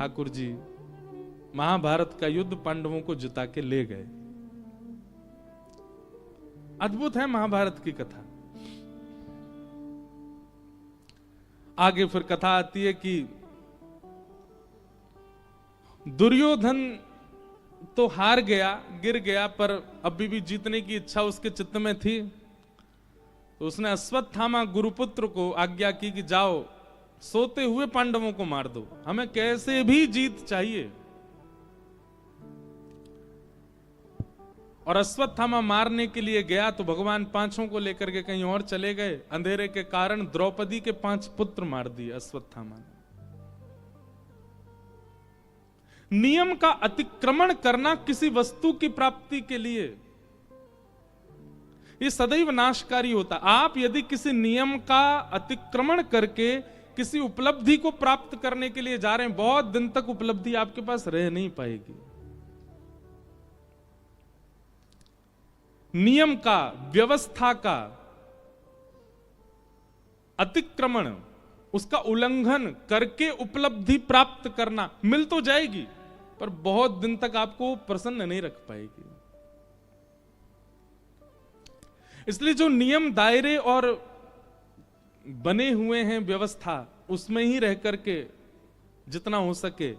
ठाकुर जी महाभारत का युद्ध पांडवों को जिता के ले गए। अद्भुत है महाभारत की कथा। आगे फिर कथा आती है कि दुर्योधन तो हार गया, गिर गया, पर अभी भी जीतने की इच्छा उसके चित्त में थी। तो उसने अश्वत्थामा गुरुपुत्र को आज्ञा की कि जाओ सोते हुए पांडवों को मार दो, हमें कैसे भी जीत चाहिए। और अश्वत्थामा मारने के लिए गया तो भगवान पांचों को लेकर के कहीं और चले गए। अंधेरे के कारण द्रौपदी के 5 पुत्र मार दिए अश्वत्थामा ने। नियम का अतिक्रमण करना किसी वस्तु की प्राप्ति के लिए ये सदैव नाशकारी होता। आप यदि किसी नियम का अतिक्रमण करके किसी उपलब्धि को प्राप्त करने के लिए जा रहे हैं, बहुत दिन तक उपलब्धि आपके पास रह नहीं पाएगी। नियम का, व्यवस्था का अतिक्रमण, उसका उल्लंघन करके उपलब्धि प्राप्त करना मिल तो जाएगी, पर बहुत दिन तक आपको प्रसन्न नहीं रख पाएगी। इसलिए जो नियम, दायरे और बने हुए हैं व्यवस्था, उसमें ही रह करके जितना हो सके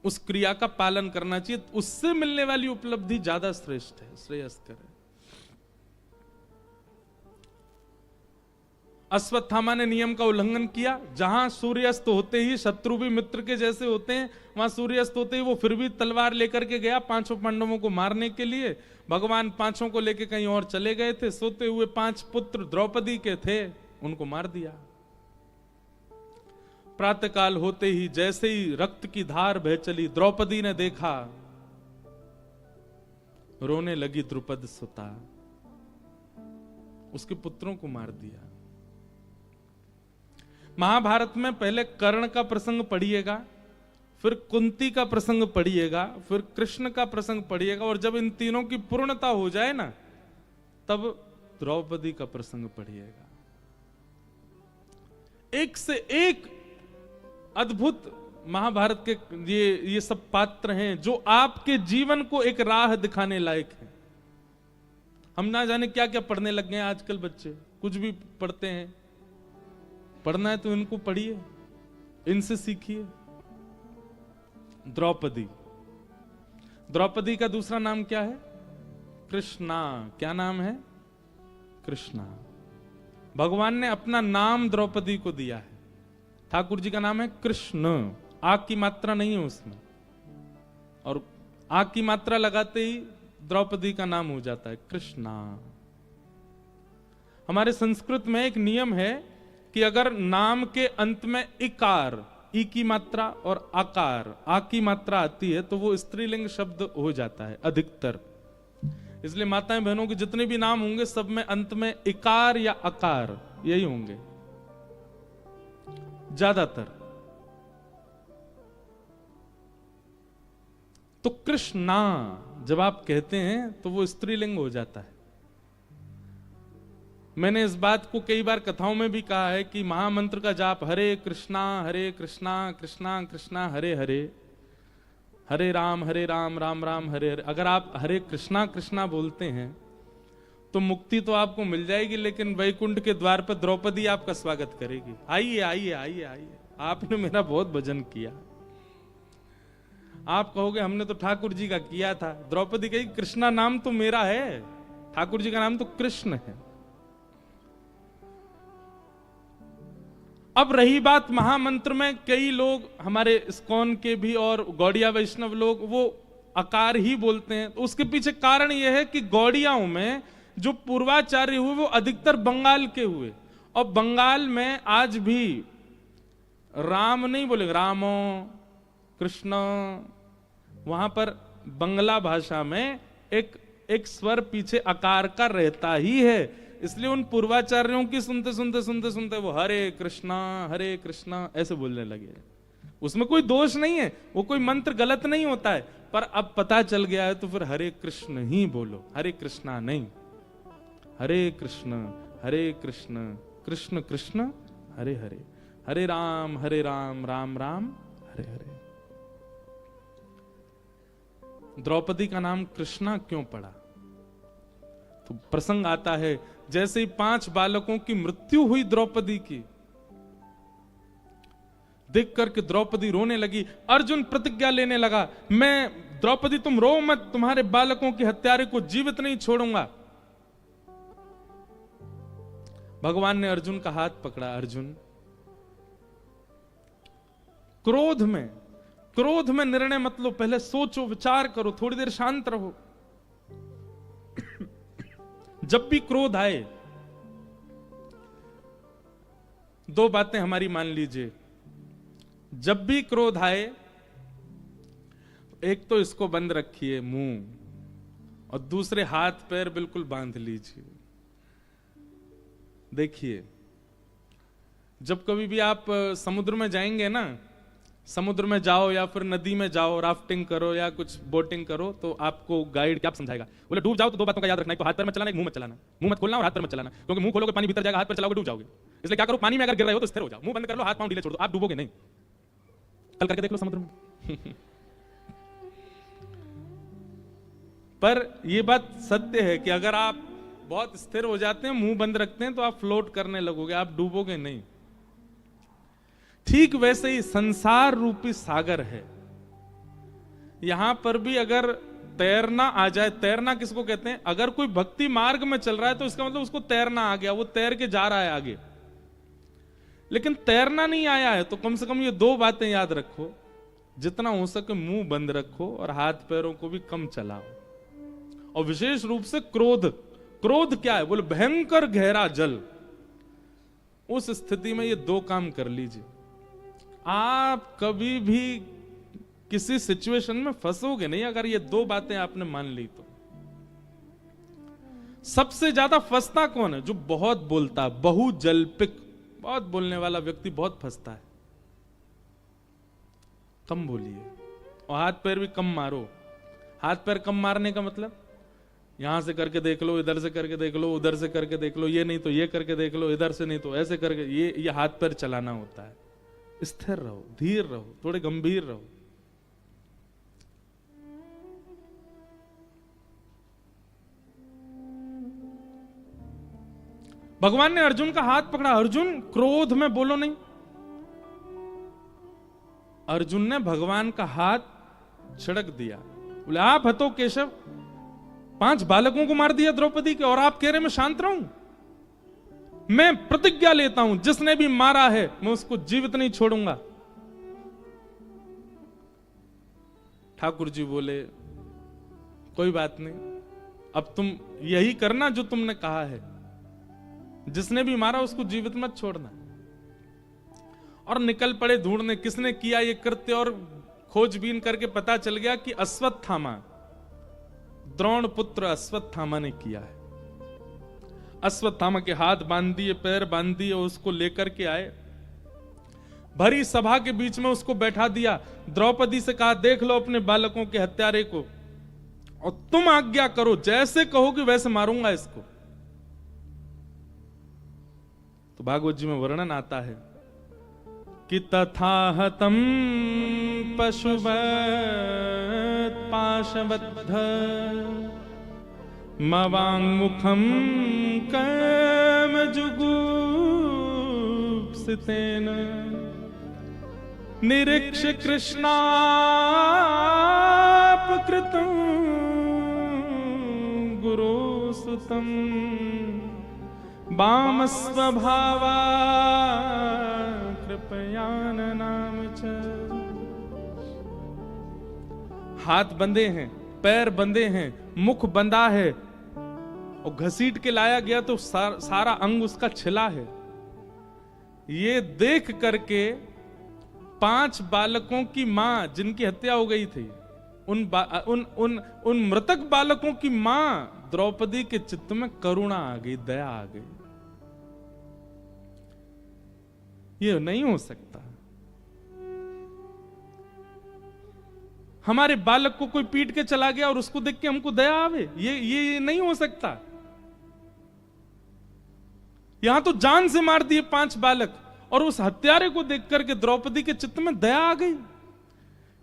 उस क्रिया का पालन करना चाहिए। उससे मिलने वाली उपलब्धि ज्यादा श्रेष्ठ है, श्रेयस्कर है। अश्वत्थामा ने नियम का उल्लंघन किया। जहां सूर्यास्त होते ही, शत्रु भी मित्र के जैसे होते हैं, वहां सूर्यास्त होते ही वो फिर भी तलवार लेकर के गया 5 पांडवों को मारने के लिए। भगवान 5 को लेकर कहीं और चले गए थे। सोते हुए 5 पुत्र द्रौपदी के थे, उनको मार दिया। प्रातःकाल होते ही जैसे ही रक्त की धार बह चली, द्रौपदी ने देखा, रोने लगी द्रुपद सुता, उसके पुत्रों को मार दिया। महाभारत में पहले कर्ण का प्रसंग पढ़िएगा, फिर कुंती का प्रसंग पढ़िएगा, फिर कृष्ण का प्रसंग पढ़िएगा, और जब इन तीनों की पूर्णता हो जाए ना, तब द्रौपदी का प्रसंग पढ़िएगा। एक से एक अद्भुत महाभारत के ये सब पात्र हैं जो आपके जीवन को एक राह दिखाने लायक है। हम ना जाने क्या क्या पढ़ने लग गए हैं आजकल बच्चे, कुछ भी पढ़ते हैं। पढ़ना है तो इनको पढ़िए, इनसे सीखिए। द्रौपदी, द्रौपदी का दूसरा नाम क्या है? कृष्णा। क्या नाम है? कृष्णा। भगवान ने अपना नाम द्रौपदी को दिया है। ठाकुर जी का नाम है कृष्ण, आ की मात्रा नहीं है उसमें, और आ की मात्रा लगाते ही द्रौपदी का नाम हो जाता है कृष्णा। हमारे संस्कृत में एक नियम है कि अगर नाम के अंत में इकार, ई की मात्रा और आकार, आ की मात्रा आती है, तो वो स्त्रीलिंग शब्द हो जाता है अधिकतर। इसलिए माताएं बहनों के जितने भी नाम होंगे सब में अंत में इकार या आकार यही होंगे ज्यादातर। तो कृष्णा जब आप कहते हैं तो वो स्त्रीलिंग हो जाता है। मैंने इस बात को कई बार कथाओं में भी कहा है कि महामंत्र का जाप हरे कृष्णा कृष्णा कृष्णा हरे हरे, हरे राम राम राम हरे हरे। अगर आप हरे कृष्णा कृष्णा बोलते हैं तो मुक्ति तो आपको मिल जाएगी, लेकिन वैकुंठ के द्वार पर द्रौपदी आपका स्वागत करेगी। आइए आइए आइए आइए, आपने मेरा बहुत भजन किया। आप कहोगे हमने तो ठाकुर जी का किया था। द्रौपदी कही कृष्णा नाम तो मेरा है, ठाकुर जी का नाम तो कृष्ण है। अब रही बात महामंत्र में, कई लोग हमारे इस्कॉन के भी और गौड़िया वैष्णव लोग वो आकार ही बोलते हैं। तो उसके पीछे कारण यह है कि गौड़ियाओं में जो पूर्वाचार्य हुए वो अधिकतर बंगाल के हुए, और बंगाल में आज भी राम नहीं बोलेंगे, रामो कृष्ण। वहां पर बंगला भाषा में एक स्वर पीछे आकार का रहता ही है। इसलिए उन पूर्वाचार्यों की सुनते सुनते सुनते सुनते वो हरे कृष्णा ऐसे बोलने लगे। उसमें कोई दोष नहीं है, वो कोई मंत्र गलत नहीं होता है, पर अब पता चल गया है तो फिर हरे कृष्ण ही बोलो, हरे कृष्णा नहीं। हरे कृष्ण कृष्ण कृष्ण हरे हरे, हरे राम राम राम हरे हरे। द्रौपदी का नाम कृष्णा क्यों पड़ा? तो प्रसंग आता है, जैसे ही 5 बालकों की मृत्यु हुई द्रौपदी की, देख करके द्रौपदी रोने लगी। अर्जुन प्रतिज्ञा लेने लगा, मैं द्रौपदी तुम रो मत, तुम्हारे बालकों के हत्यारे को जीवित नहीं छोड़ूंगा। भगवान ने अर्जुन का हाथ पकड़ा, अर्जुन क्रोध में निर्णय मत लो, पहले सोचो, विचार करो, थोड़ी देर शांत रहो। जब भी क्रोध आए, 2 बातें हमारी मान लीजिए। जब भी क्रोध आए, एक तो इसको बंद रखिए मुंह, और दूसरे हाथ पैर बिल्कुल बांध लीजिए। देखिए, जब कभी भी आप समुद्र में जाएंगे ना, समुद्र में जाओ या फिर नदी में जाओ, राफ्टिंग करो या कुछ बोटिंग करो, तो आपको गाइड क्या समझाएगा? बोले डूब जाओ तो 2 बातों का याद रखना, एक तो हाथ पैर मत चलाना, एक मुंह मत चलाना। मुंह मत खोलना और हाथ पैर मत चलाना, क्योंकि मुंह खोलोगे पानी भीतर जाएगा, हाथ पैर चलाओगे डूब जाओगे। इसलिए क्या करो, पानी में अगर गिर रहे हो तो स्थिर हो जाओ, मुंह बंद कर लो, हाथ पांव ढीले छोड़ दो, आप डूबोगे नहीं। कल करके देख लो समुद्र में। पर यह बात सत्य है कि अगर आप बहुत स्थिर हो जाते हैं, मुंह बंद रखते हैं, तो आप फ्लोट करने लगोगे, आप डूबोगे नहीं। ठीक वैसे ही संसार रूपी सागर है, यहां पर भी अगर तैरना आ जाए, तैरना किसको कहते हैं? अगर कोई भक्ति मार्ग में चल रहा है तो इसका मतलब उसको तैरना आ गया, वो तैर के जा रहा है आगे। लेकिन तैरना नहीं आया है तो कम से कम ये 2 बातें याद रखो, जितना हो सके मुंह बंद रखो और हाथ पैरों को भी कम चलाओ। और विशेष रूप से क्रोध क्या है? बोले भयंकर गहरा जल। उस स्थिति में ये 2 काम कर लीजिए, आप कभी भी किसी सिचुएशन में फंसोगे नहीं अगर ये 2 बातें आपने मान ली तो। सबसे ज्यादा फंसता कौन है? जो बहुत बोलता, बहुजल्पिक, बहुत बोलने वाला व्यक्ति बहुत फंसता है। कम बोलिए और हाथ पैर भी कम मारो। हाथ पैर कम मारने का मतलब यहां से करके देख लो, इधर से करके देख लो, उधर से करके देख लो, ये नहीं तो ये करके देख लो, इधर से नहीं तो ऐसे करके, ये हाथ पैर चलाना होता है। स्थिर रहो, धीर रहो, थोड़े गंभीर रहो। भगवान ने अर्जुन का हाथ पकड़ा, अर्जुन क्रोध में बोलो नहीं। अर्जुन ने भगवान का हाथ छिड़क दिया, बोले आप हतो केशव, 5 बालकों को मार दिया द्रौपदी के, और आप कह रहे मैं शांत रहूं? मैं प्रतिज्ञा लेता हूं, जिसने भी मारा है मैं उसको जीवित नहीं छोड़ूंगा। ठाकुर जी बोले कोई बात नहीं, अब तुम यही करना जो तुमने कहा है, जिसने भी मारा उसको जीवित मत छोड़ना। और निकल पड़े ढूंढने किसने किया ये कृत्य, और खोजबीन करके पता चल गया कि अश्वत्थामा, द्रोण पुत्र अश्वत्थामा ने किया है। अश्वत्थामा के हाथ बांध दिए, पैर बांध दिए, उसको लेकर के आए, भरी सभा के बीच में उसको बैठा दिया। द्रौपदी से कहा देख लो अपने बालकों के हत्यारे को, और तुम आज्ञा करो, जैसे कहोगे वैसे मारूंगा इसको। तो भागवत जी में वर्णन आता है कि तथा हतम पशुवत् पाशबद्ध मवाङ्मुखं कर्मजुगुप्सितेन निरीक्ष्य कृष्णापकृतं गुरुसुतं वामस्वभावा कृपयाननाम च। हाथ बंधे हैं, पैर बंधे हैं, मुख बंधा है, और घसीट के लाया गया तो सारा अंग उसका छिला है। ये देख करके 5 बालकों की मां जिनकी हत्या हो गई थी, उन मृतक बालकों की मां द्रौपदी के चित्त में करुणा आ गई, दया आ गई। ये नहीं हो सकता। हमारे बालक को कोई पीट के चला गया और उसको देख के हमको दया आवे, ये नहीं हो सकता। यहां तो जान से मार दिए 5 बालक, और उस हत्यारे को देख करके द्रौपदी के चित्त में दया आ गई।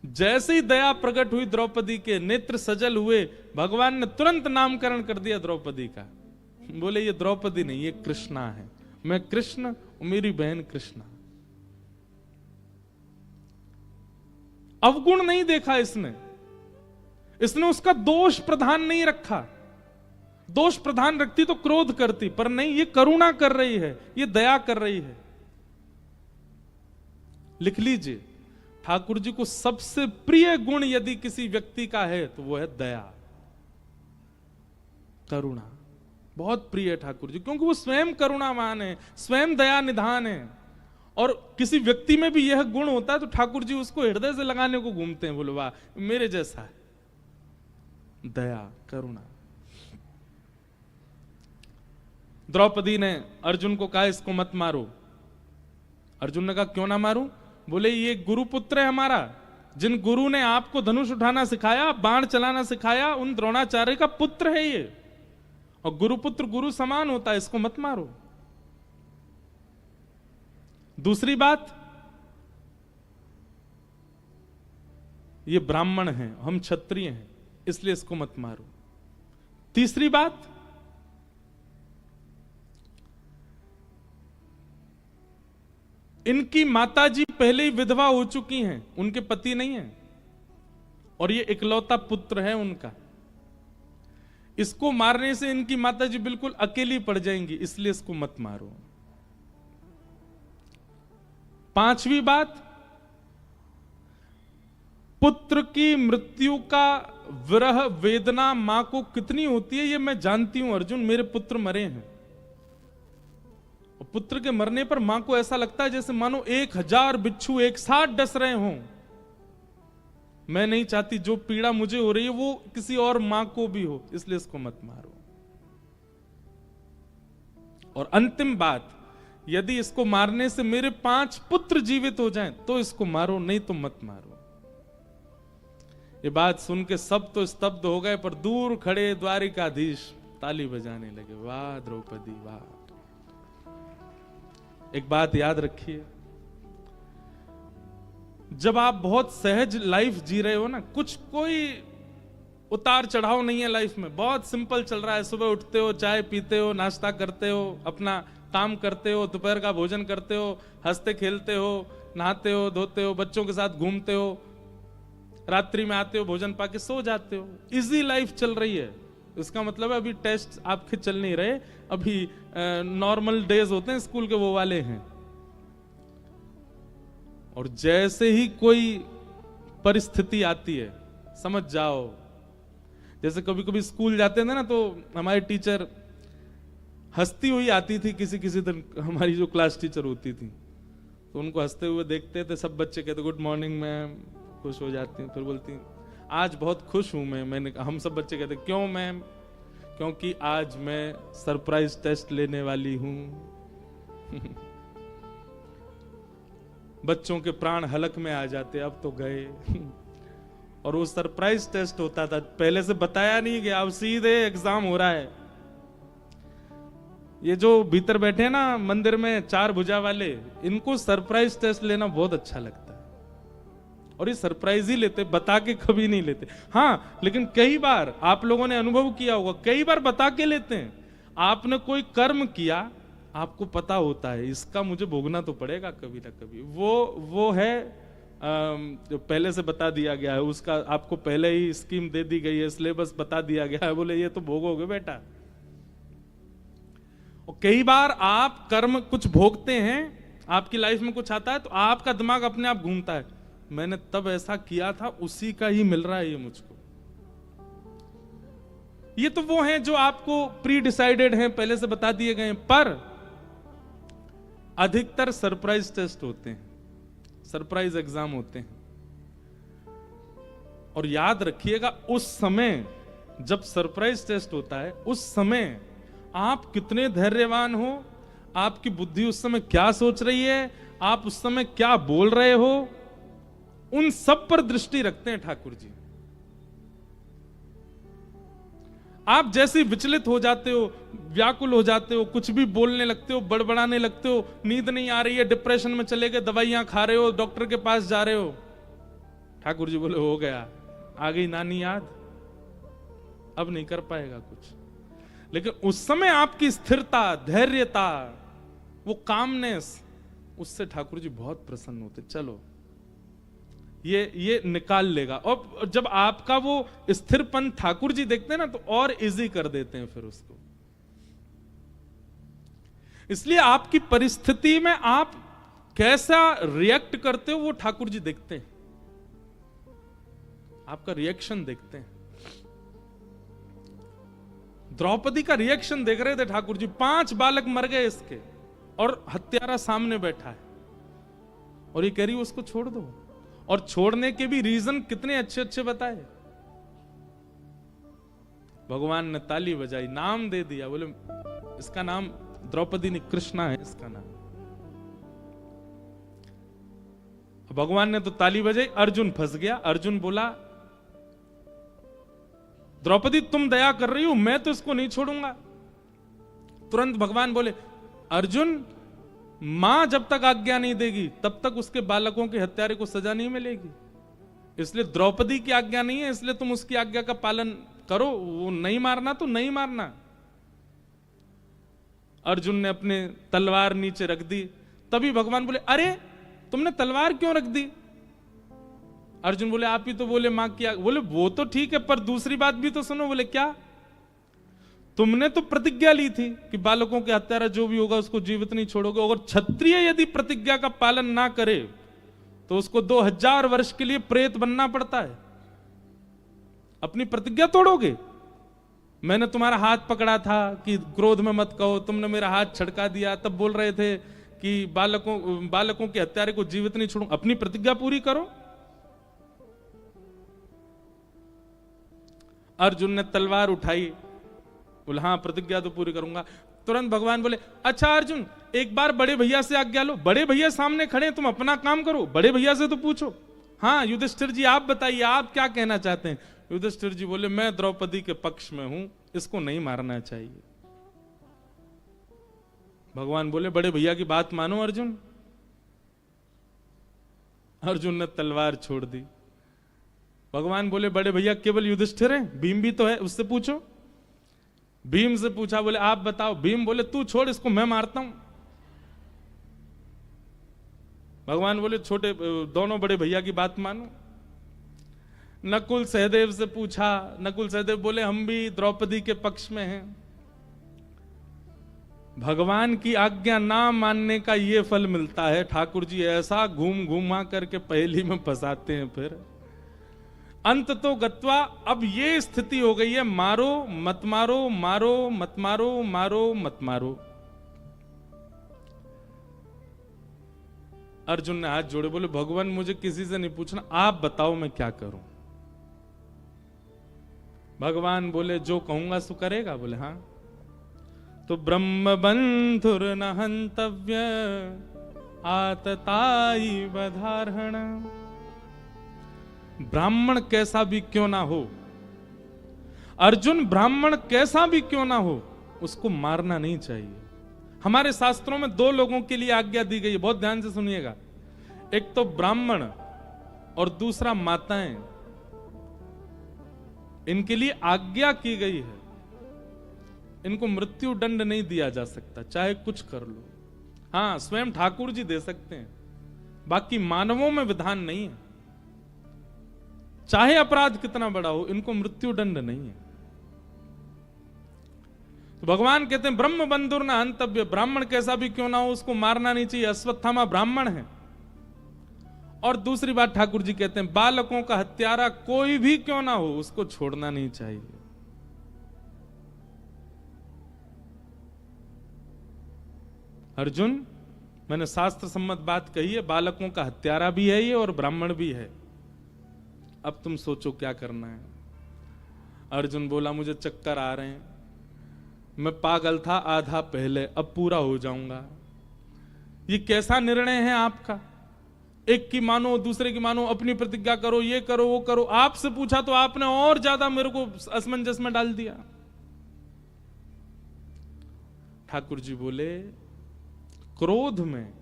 जैसे ही दया प्रकट हुई द्रौपदी के, नेत्र सजल हुए, भगवान ने तुरंत नामकरण कर दिया द्रौपदी का। बोले ये द्रौपदी नहीं, ये कृष्णा है, मैं कृष्ण, मेरी बहन कृष्णा। अवगुण नहीं देखा इसने उसका दोष प्रधान नहीं रखा। दोष प्रधान रखती तो क्रोध करती, पर नहीं, ये करुणा कर रही है, ये दया कर रही है। लिख लीजिए, ठाकुर जी को सबसे प्रिय गुण यदि किसी व्यक्ति का है तो वो है दया, करुणा। बहुत प्रिय है ठाकुर जी, क्योंकि वो स्वयं करुणावान है, स्वयं दया निधान है। और किसी व्यक्ति में भी यह गुण होता है तो ठाकुर जी उसको हृदय से लगाने को घूमते हैं, बोले वाह मेरे जैसा है, दया करुणा। द्रौपदी ने अर्जुन को कहा इसको मत मारो। अर्जुन ने कहा क्यों ना मारूं? बोले ये गुरुपुत्र है हमारा, जिन गुरु ने आपको धनुष उठाना सिखाया, बाण चलाना सिखाया, उन द्रोणाचार्य का पुत्र है ये, और गुरुपुत्र गुरु समान होता है, इसको मत मारो। दूसरी बात, ये ब्राह्मण है, हम क्षत्रिय हैं, इसलिए इसको मत मारो। तीसरी बात, इनकी माताजी पहले ही विधवा हो चुकी हैं, उनके पति नहीं है, और ये इकलौता पुत्र है उनका। इसको मारने से इनकी माताजी बिल्कुल अकेली पड़ जाएंगी, इसलिए इसको मत मारो। पांचवी बात, पुत्र की मृत्यु का विरह वेदना मां को कितनी होती है ये मैं जानती हूं अर्जुन, मेरे पुत्र मरे हैं। और पुत्र के मरने पर मां को ऐसा लगता है जैसे मानो 1000 बिच्छू एक साथ डस रहे हों। मैं नहीं चाहती जो पीड़ा मुझे हो रही है वो किसी और मां को भी हो, इसलिए इसको मत मारो। और अंतिम बात, यदि इसको मारने से मेरे 5 पुत्र जीवित हो जाएं तो इसको मारो, नहीं तो मत मारो। ये बात सुन के सब तो स्तब्ध हो गए, पर दूर खड़े द्वारिकाधीश ताली बजाने लगे, वाह द्रौपदी वाह। एक बात याद रखिए, जब आप बहुत सहज लाइफ जी रहे हो ना, कोई उतार चढ़ाव नहीं है लाइफ में, बहुत सिंपल चल रहा है, सुबह उठते हो, चाय पीते हो, नाश्ता करते हो, अपना काम करते हो, दोपहर का भोजन करते हो, हंसते खेलते हो, नहाते हो, धोते हो, बच्चों के साथ घूमते हो, रात्रि में आते हो, भोजन पाके सो जाते हो, इजी लाइफ चल रही है। इसका मतलब है अभी टेस्ट आपके चल नहीं रहे, अभी नॉर्मल डेज होते हैं, स्कूल के वो वाले हैं। और जैसे ही कोई परिस्थिति आती है, समझ जाओ, जैसे कभी कभी स्कूल जाते थे ना, तो हमारी टीचर हंसती हुई आती थी, किसी किसी दिन हमारी जो क्लास टीचर होती थी, तो उनको हंसते हुए देखते थे, सब बच्चे कहते गुड मॉर्निंग मैम, खुश हो जाती हैं, फिर बोलती आज बहुत खुश हूं मैं। मैंने हम सब बच्चे कहते क्यों मैम? क्योंकि आज मैं सरप्राइज टेस्ट लेने वाली हूं। बच्चों के प्राण हलक में आ जाते, अब तो गए। और वो सरप्राइज टेस्ट होता था, पहले से बताया नहीं गया, अब सीधे एग्जाम हो रहा है। ये जो भीतर बैठे हैं ना मंदिर में 4 भुजा वाले, इनको सरप्राइज टेस्ट लेना बहुत अच्छा लगता है, और ये सरप्राइज ही लेते, बता के कभी नहीं लेते। हाँ, लेकिन कई बार आप लोगों ने अनुभव किया होगा, कई बार बता के लेते हैं। आपने कोई कर्म किया, आपको पता होता है इसका मुझे भोगना तो पड़ेगा कभी ना कभी, वो है जो पहले से बता दिया गया है, उसका आपको पहले ही स्कीम दे दी गई है, सिलेबस बता दिया गया है, बोले ये तो भोगोगे बेटा। और कई बार आप कर्म कुछ भोगते हैं, आपकी लाइफ में कुछ आता है, तो आपका दिमाग अपने आप घूमता है, मैंने तब ऐसा किया था, उसी का ही मिल रहा है ये मुझको। ये तो वो हैं जो आपको प्री डिसाइडेड हैं, पहले से बता दिए गए हैं, पर अधिकतर सरप्राइज टेस्ट होते हैं, सरप्राइज एग्जाम होते हैं। और याद रखिएगा, उस समय जब सरप्राइज टेस्ट होता है, उस समय आप कितने धैर्यवान हो, आपकी बुद्धि उस समय क्या सोच रही है, आप उस समय क्या बोल रहे हो, उन सब पर दृष्टि रखते हैं ठाकुर जी। आप जैसे विचलित हो जाते हो, व्याकुल हो जाते हो, कुछ भी बोलने लगते हो, बड़बड़ाने लगते हो, नींद नहीं आ रही है, डिप्रेशन में चले गए, दवाइयां खा रहे हो, डॉक्टर के पास जा रहे हो, ठाकुर जी बोले हो गया, आ गई नानी याद, अब नहीं कर पाएगा कुछ। लेकिन उस समय आपकी स्थिरता, धैर्यता, वो कामनेस, उससे ठाकुर जी बहुत प्रसन्न होते। चलो ये निकाल लेगा। और जब आपका वो स्थिरपन ठाकुर जी देखते हैं ना, तो और इजी कर देते हैं फिर उसको। इसलिए आपकी परिस्थिति में आप कैसा रिएक्ट करते हो वो ठाकुर जी देखते हैं, आपका रिएक्शन देखते हैं। द्रौपदी का रिएक्शन देख रहे थे ठाकुर जी, 5 बालक मर गए इसके, और हत्यारा सामने बैठा है, और ये कह रही उसको छोड़ दो। और छोड़ने के भी रीजन कितने अच्छे अच्छे बताए। भगवान ने ताली बजाई, नाम दे दिया, बोले इसका नाम द्रौपदी नहीं, कृष्णा है इसका नाम। भगवान ने तो ताली बजाई, अर्जुन फंस गया। अर्जुन बोला द्रौपदी तुम दया कर रही हो, मैं तो इसको नहीं छोड़ूंगा। तुरंत भगवान बोले अर्जुन, मां जब तक आज्ञा नहीं देगी तब तक उसके बालकों के हत्यारे को सजा नहीं मिलेगी। इसलिए द्रौपदी की आज्ञा नहीं है, इसलिए तुम उसकी आज्ञा का पालन करो। वो नहीं मारना तो नहीं मारना। अर्जुन ने अपने तलवार नीचे रख दी। तभी भगवान बोले अरे तुमने तलवार क्यों रख दी? अर्जुन बोले आप ही तो बोले मां की। बोले वो तो ठीक है, पर दूसरी बात भी तो सुनो। बोले क्या? तुमने तो प्रतिज्ञा ली थी कि बालकों के हत्यारा जो भी होगा उसको जीवित नहीं छोड़ोगे। अगर क्षत्रिय यदि प्रतिज्ञा का पालन ना करे तो उसको 2000 वर्ष के लिए प्रेत बनना पड़ता है। अपनी प्रतिज्ञा तोड़ोगे? मैंने तुम्हारा हाथ पकड़ा था कि क्रोध में मत कहो, तुमने मेरा हाथ छड़का दिया, तब बोल रहे थे कि बालकों के हत्यारे को जीवित नहीं छोड़ूं। अपनी प्रतिज्ञा पूरी करो। अर्जुन ने तलवार उठाई, बोले हाँ प्रतिज्ञा तो पूरी करूंगा। तुरंत भगवान बोले अच्छा अर्जुन, एक बार बड़े भैया से आज्ञा लो। बड़े भैया सामने खड़े, तुम अपना काम करो, बड़े भैया से तो पूछो। हाँ युधिष्ठिर जी आप बताइए, आप क्या कहना चाहते हैं? युधिष्ठिर जी बोले मैं द्रौपदी के पक्ष में हूं, इसको नहीं मारना चाहिए। भगवान बोले बड़े भैया की बात मानो अर्जुन। अर्जुन ने तलवार छोड़ दी। भगवान बोले बड़े भैया केवल युधिष्ठिर है, भीम भी तो है, उससे पूछो। भीम से पूछा, बोले आप बताओ। भीम बोले तू छोड़ इसको, मैं मारता हूं। भगवान बोले छोटे दोनों बड़े भैया की बात मानो। नकुल सहदेव से पूछा। नकुल सहदेव बोले हम भी द्रौपदी के पक्ष में हैं। भगवान की आज्ञा ना मानने का ये फल मिलता है। ठाकुर जी ऐसा घूम घूमा करके पहेली में फंसाते हैं। फिर अंत तो गत्वा अब ये स्थिति हो गई है, मारो मत मारो, मारो मत मारो, मारो मत मारो। अर्जुन ने हाथ जोड़े, बोले भगवान मुझे किसी से नहीं पूछना, आप बताओ मैं क्या करूं। भगवान बोले जो कहूंगा सो करेगा। बोले हाँ। तो ब्रह्म बंधुर न हंतव्य आतताई बधारण। ब्राह्मण कैसा भी क्यों ना हो, अर्जुन ब्राह्मण कैसा भी क्यों ना हो, उसको मारना नहीं चाहिए। हमारे शास्त्रों में 2 लोगों के लिए आज्ञा दी गई है, बहुत ध्यान से सुनिएगा। एक तो ब्राह्मण और दूसरा माताएं। इनके लिए आज्ञा की गई है, इनको मृत्यु दंड नहीं दिया जा सकता, चाहे कुछ कर लो। हां स्वयं ठाकुर जी दे सकते हैं, बाकी मानवों में विधान नहीं है। चाहे अपराध कितना बड़ा हो, इनको मृत्यु दंड नहीं है। तो भगवान कहते हैं ब्रह्म बंधुर न हंतव्य, ब्राह्मण कैसा भी क्यों ना हो उसको मारना नहीं चाहिए। अश्वत्थामा ब्राह्मण है। और दूसरी बात ठाकुर जी कहते हैं बालकों का हत्यारा कोई भी क्यों ना हो उसको छोड़ना नहीं चाहिए। अर्जुन मैंने शास्त्र सम्मत बात कही है, बालकों का हत्यारा भी है ये और ब्राह्मण भी है। अब तुम सोचो क्या करना है। अर्जुन बोला मुझे चक्कर आ रहे हैं, मैं पागल था आधा पहले, अब पूरा हो जाऊंगा। ये कैसा निर्णय है आपका? एक की मानो दूसरे की मानो, अपनी प्रतिज्ञा करो, ये करो वो करो। आपसे पूछा तो आपने और ज्यादा मेरे को असमंजस में डाल दिया। ठाकुर जी बोले क्रोध में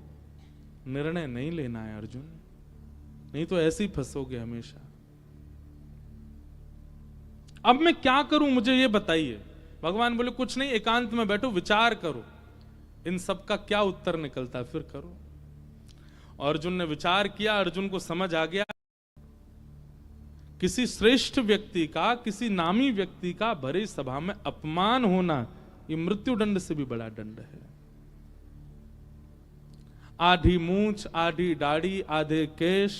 निर्णय नहीं लेना है अर्जुन, नहीं तो ऐसे ही फंसोगे हमेशा। अब मैं क्या करूं, मुझे ये बताइए। भगवान बोले कुछ नहीं, एकांत में बैठो, विचार करो, इन सब का क्या उत्तर निकलता है फिर करो। अर्जुन ने विचार किया, अर्जुन को समझ आ गया किसी श्रेष्ठ व्यक्ति का, किसी नामी व्यक्ति का भरी सभा में अपमान होना ये मृत्यु दंड से भी बड़ा दंड है। आधी मूंछ, आधी दाढ़ी, आधे केश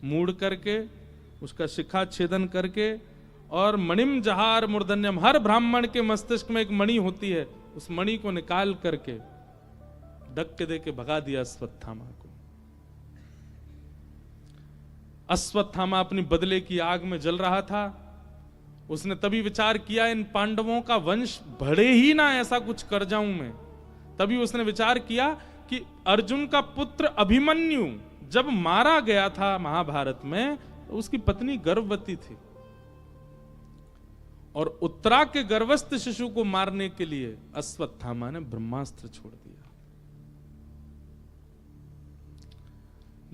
मूड़ करके, उसका शिखा छेदन करके, और मणिम जहार मूर्धन्यम, हर ब्राह्मण के मस्तिष्क में एक मणि होती है, उस मणि को निकाल करके धक्के दे के भगा दिया अश्वत्थामा को। अश्वत्थामा अपनी बदले की आग में जल रहा था। उसने तभी विचार किया इन पांडवों का वंश बढ़े ही ना, ऐसा कुछ कर जाऊं मैं। तभी उसने विचार किया कि अर्जुन का पुत्र अभिमन्यु जब मारा गया था महाभारत में, तो उसकी पत्नी गर्भवती थी, और उत्तरा के गर्भस्थ शिशु को मारने के लिए अश्वत्थामा ने ब्रह्मास्त्र छोड़ दिया।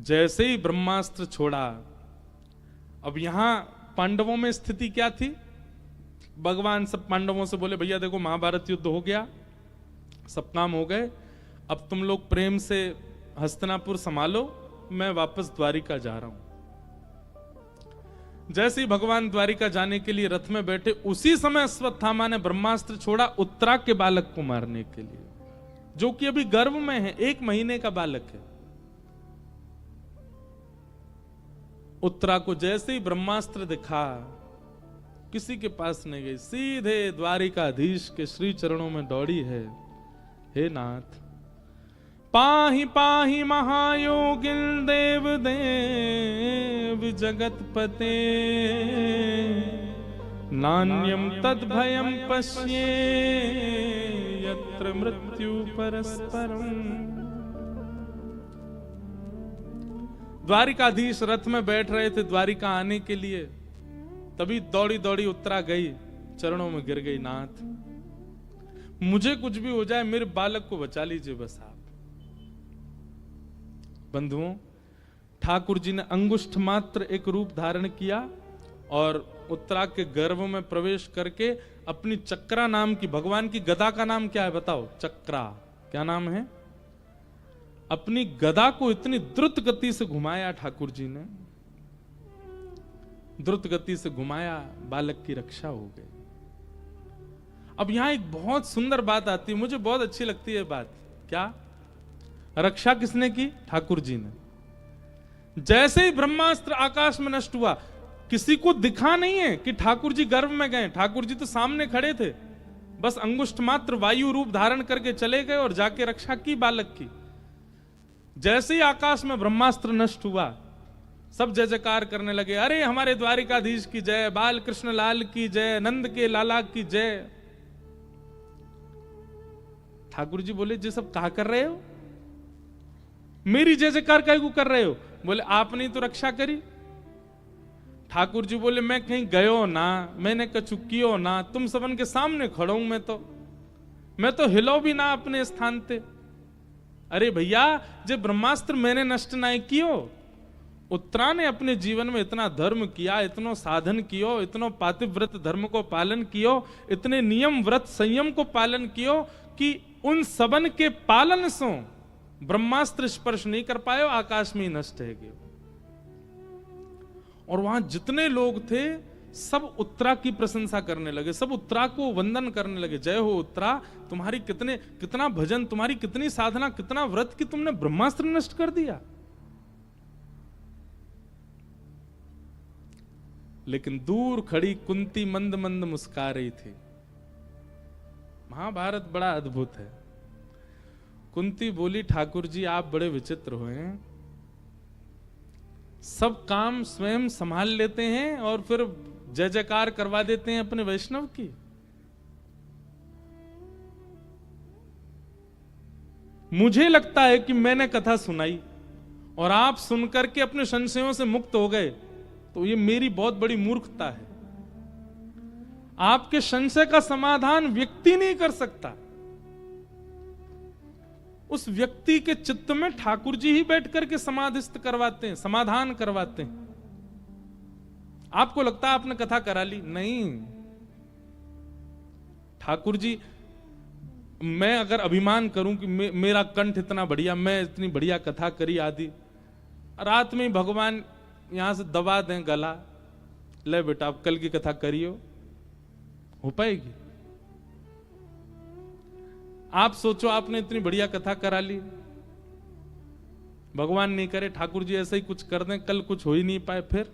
जैसे ही ब्रह्मास्त्र छोड़ा, अब यहां पांडवों में स्थिति क्या थी? भगवान सब पांडवों से बोले भैया देखो महाभारत युद्ध हो गया, सब काम हो गए, अब तुम लोग प्रेम से हस्तिनापुर संभालो, मैं वापस द्वारिका जा रहा हूं। जैसे ही भगवान द्वारिका जाने के लिए रथ में बैठे, उसी समय अश्वत्थामा ने ब्रह्मास्त्र छोड़ा उत्तरा के बालक को मारने के लिए, जो कि अभी गर्भ में है, 1 महीने का बालक है। उत्तरा को जैसे ही ब्रह्मास्त्र दिखा, किसी के पास नहीं गई, सीधे द्वारिकाधीश के श्री चरणों में दौड़ी है। हे नाथ, पाहि पाहि महायोगिन देव देव जगतपते, नान्यम तद्भयम पश्ये यत्र मृत्यु परस्परम। द्वारिकाधीश रथ में बैठ रहे थे द्वारिका आने के लिए, तभी दौड़ी दौड़ी उत्तरा गई, चरणों में गिर गई, नाथ मुझे कुछ भी हो जाए, मेरे बालक को बचा लीजिए बस आप। बंधुओं, ठाकुर जी ने अंगुष्ठ मात्र एक रूप धारण किया और उत्तरा के गर्भ में प्रवेश करके अपनी चक्रा नाम की, भगवान की गदा का नाम क्या है बताओ? चक्रा। क्या नाम है? अपनी गदा को इतनी द्रुत गति से घुमाया ठाकुर जी ने, द्रुत गति से घुमाया, बालक की रक्षा हो गई। अब यहां एक बहुत सुंदर बात आती है, मुझे बहुत अच्छी लगती है बात। क्या? रक्षा किसने की? ठाकुर जी ने। जैसे ही ब्रह्मास्त्र आकाश में नष्ट हुआ, किसी को दिखा नहीं है कि ठाकुर जी गर्भ में गए, ठाकुर जी तो सामने खड़े थे, बस अंगुष्ठ मात्र वायु रूप धारण करके चले गए और जाके रक्षा की बालक की। जैसे ही आकाश में ब्रह्मास्त्र नष्ट हुआ, सब जय जयकार करने लगे, अरे हमारे द्वारिकाधीश की जय, बाल कृष्ण लाल की जय, नंद के लाला की जय। ठाकुर जी बोले जी सब कहा कर रहे हो, मेरी जय जयकार काहे को कर रहे हो? बोले आपने तो रक्षा करी। ठाकुर जी बोले मैं कहीं गयो ना, मैंने कछु कियो ना, तुम सबन के सामने खड़ा हूं, मैं तो हिलो भी ना अपने स्थान पे। अरे भैया, जब ब्रह्मास्त्र मैंने नष्ट ना कियो, उत्तरा ने अपने जीवन में इतना धर्म किया, इतनो साधन कियो, इतनो पातिव्रत धर्म को पालन कियो, इतने नियम व्रत संयम को पालन कियो कि उन सबन के पालन से ब्रह्मास्त्र स्पर्श नहीं कर पाए, आकाश में ही नष्ट है गए। और वहां जितने लोग थे सब उत्तरा की प्रशंसा करने लगे, सब उत्तरा को वंदन करने लगे, जय हो उत्तरा, तुम्हारी कितना भजन, तुम्हारी कितनी साधना, कितना व्रत कि तुमने ब्रह्मास्त्र नष्ट कर दिया। लेकिन दूर खड़ी कुंती मंद मंद मुस्कुरा रही थी। महाभारत बड़ा अद्भुत है। कुंती बोली ठाकुर जी आप बड़े विचित्र हुए, सब काम स्वयं संभाल लेते हैं और फिर जय जयकार करवा देते हैं अपने वैष्णव की। मुझे लगता है कि मैंने कथा सुनाई और आप सुनकर के अपने संशयों से मुक्त हो गए, तो ये मेरी बहुत बड़ी मूर्खता है। आपके संशय का समाधान व्यक्ति नहीं कर सकता, उस व्यक्ति के चित्त में ठाकुर जी ही बैठ करके समाधिस्थ करवाते हैं, समाधान करवाते हैं। आपको लगता है आपने कथा करा ली? नहीं, ठाकुर जी, मैं अगर अभिमान करूं कि मेरा कंठ इतना बढ़िया, मैं इतनी बढ़िया कथा करी आदि, रात में भगवान यहां से दबा दें गला, ले बेटा आप कल की कथा करियो, हो पाएगी? आप सोचो आपने इतनी बढ़िया कथा करा ली, भगवान नहीं करे ठाकुर जी ऐसे ही कुछ कर दें, कल कुछ हो ही नहीं पाए, फिर